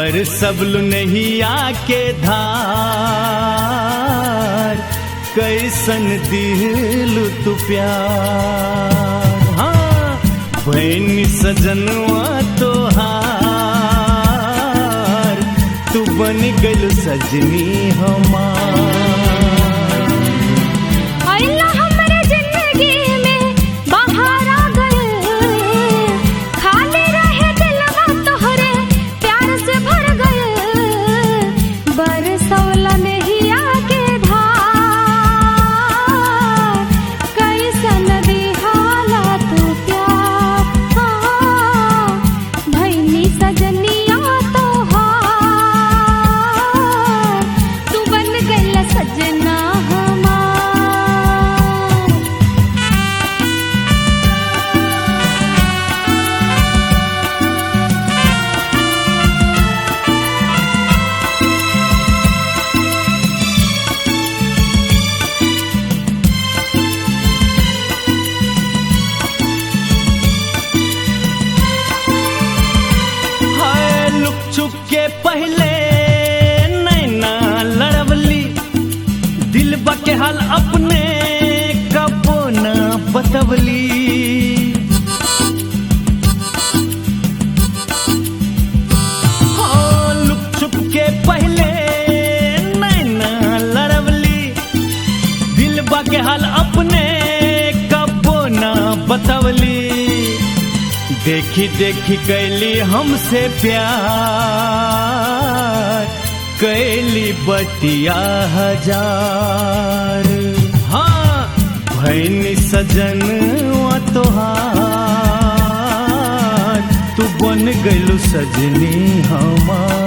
बर सबलु नहीं आके धार, कैसन दिलु तू प्यार। हाँ भैनी सजनवा तोहार, तू बन गइल सजनी हमार। पहले नैना लड़वली, दिल बके हाल अपने कबो न बतवली। लुक छुप के पहले नैना लड़वली, दिल बके हाल अपने कबो न बतवली। देखी देखी कैली हमसे प्यार, कैली बतिया हजार। हाँ भैनी सजनवा तोहार, तू बन गइलु सजनी हमार।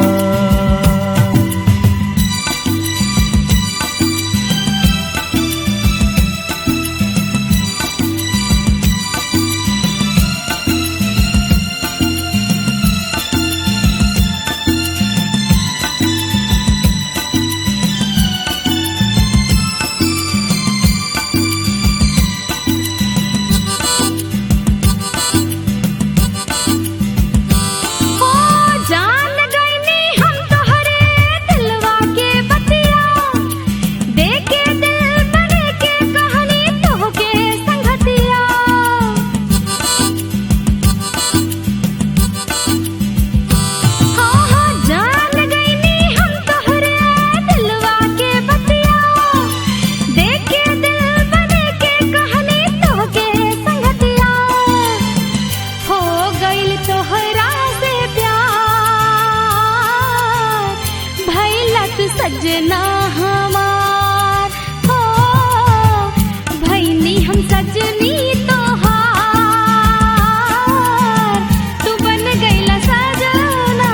सजना हमार हो भैनी हम सजनी तोहार, तू बन गइला सजना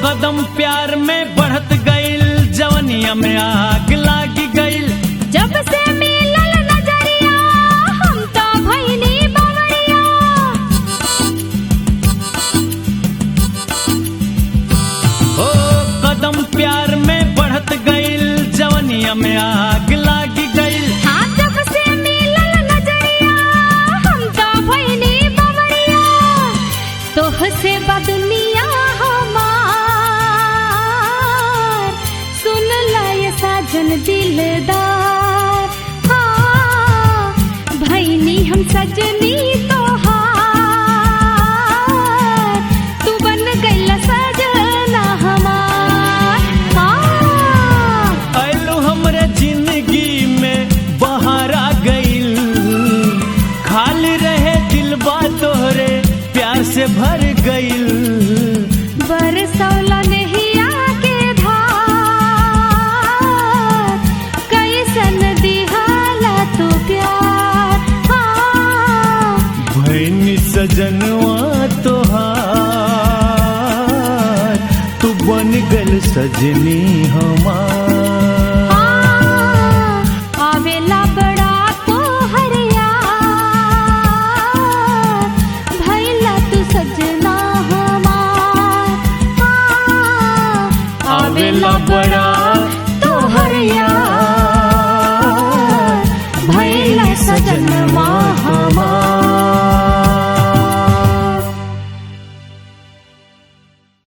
कदम प्यार में बढ़त गइल, जवनिया में आग लागी गइल। जब से मिलल नजरिया हम तो भइनी बवरिया। ओ कदम प्यार में बढ़त गइल, जवनिया में आग लागी गइल। हाँ जब से मिलल नजरिया हम तो भइनी बवरिया। तोह से बदुनिया साजन दिलदार। हाँ भैनी हम सजनी तोहार, तू बन गइला सजना हमार। आइलू हमरे जिंदगी में बहार आ गइल, खाली रहे दिलबा तोहरे प्यार से भर गइल। बरसौला नहीं सजनवा तोहार, तू बन गइल सजनी हमार। आवेला बड़ा बड़ा